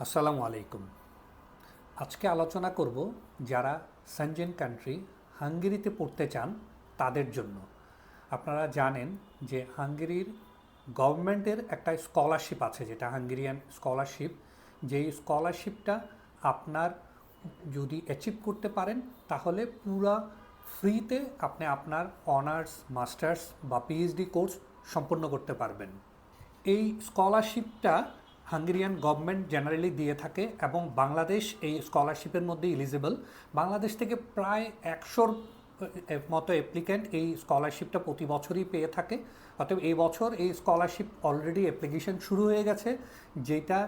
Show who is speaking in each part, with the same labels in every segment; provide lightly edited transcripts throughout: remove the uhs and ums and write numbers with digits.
Speaker 1: আসসালামু আলাইকুম। আজকে আলোচনা করব যারা সেনজেন কান্ট্রি হাঙ্গেরিতে পড়তে চান তাদের জন্য। আপনারা জানেন যে হাঙ্গেরির গভর্নমেন্টের একটা স্কলারশিপ আছে, যেটা হাঙ্গেরিয়ান স্কলারশিপ। যেই স্কলারশিপটা আপনার যদি অ্যাচিভ করতে পারেন তাহলে পুরা ফ্রিতে আপনি আপনার অনার্স, মাস্টার্স বা পিএইচডি কোর্স সম্পন্ন করতে পারবেন। এই স্কলারশিপটা হাঙ্গেরিয়ান গভর্নমেন্ট জেনারেলি দিয়ে থাকে এবং বাংলাদেশ এই স্কলারশিপের মধ্যে এলিজিবল। বাংলাদেশ থেকে প্রায় 100-র মতো অ্যাপ্লিক্যান্ট এই স্কলারশিপটা প্রতি বছরই পেয়ে থাকে। অতএব এই বছর এই স্কলারশিপ অলরেডি অ্যাপ্লিকেশন শুরু হয়ে গেছে, যেটা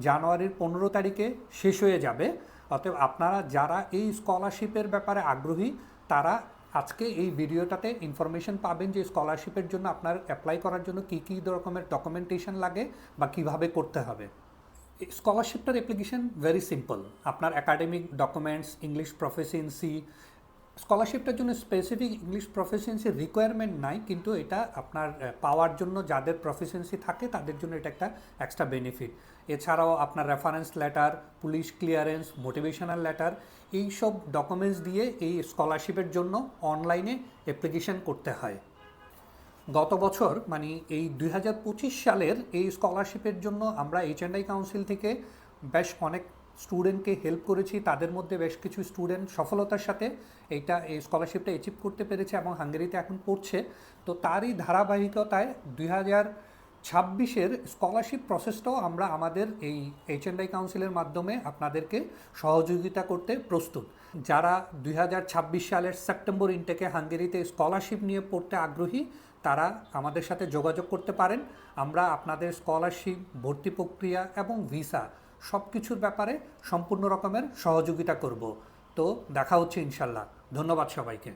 Speaker 1: জানুয়ারির 15 তারিখে শেষ হয়ে যাবে। অতএব আপনারা যারা এই স্কলারশিপের ব্যাপারে আগ্রহী তারা আজকে এই ভিডিওটাতে ইনফরমেশন পাবেন যে স্কলারশিপের জন্য আপনার অ্যাপ্লাই করার জন্য কী কী রকমের ডকুমেন্টেশন লাগে বা কিভাবে করতে হবে। স্কলারশিপটার অ্যাপ্লিকেশন ভেরি সিম্পল। আপনার একাডেমিক ডকুমেন্টস, ইংলিশ প্রফিসিয়েন্সি, স্কলারশিপটার জন্য স্পেসিফিক ইংলিশ প্রফিসিয়েন্সির রিকোয়ারমেন্ট নাই, কিন্তু এটা আপনার পাওয়ার জন্য যাদের প্রফিসিয়েন্সি থাকে তাদের জন্য এটা একটা এক্সট্রা বেনিফিট। এছাড়াও আপনার reference letter, police clearance, motivational letter, এই সব ডকুমেন্টস দিয়ে এই স্কলারশিপের জন্য অনলাইনে অ্যাপ্লিকেশন করতে হয়। গত বছর মানে এই 2025 সালের এই স্কলারশিপের জন্য আমরা এইচএনআই কাউন্সিল থেকে বেশ অনেক স্টুডেন্টকে হেল্প করেছি। তাদের মধ্যে বেশ কিছু স্টুডেন্ট সফলতার সাথে এই স্কলারশিপটা অ্যাচিভ করতে পেরেছে এবং হাঙ্গেরিতে এখন পড়ছে। তো তারই ধারাবাহিকতায় 2026-এর স্কলারশিপ প্রসেসটাও আমরা আমাদের এই এইচএনআই কাউন্সিলের মাধ্যমে আপনাদেরকে সহযোগিতা করতে প্রস্তুত। যারা 2026 সালের সেপ্টেম্বর ইনটেকে হাঙ্গেরিতে স্কলারশিপ নিয়ে পড়তে আগ্রহী তারা আমাদের সাথে যোগাযোগ করতে পারেন। আমরা আপনাদের স্কলারশিপ, ভর্তি প্রক্রিয়া এবং ভিসা সব কিছুর ব্যাপারে সম্পূর্ণ রকমের সহযোগিতা করব। তো দেখা হচ্ছে ইনশাল্লাহ। ধন্যবাদ সবাইকে।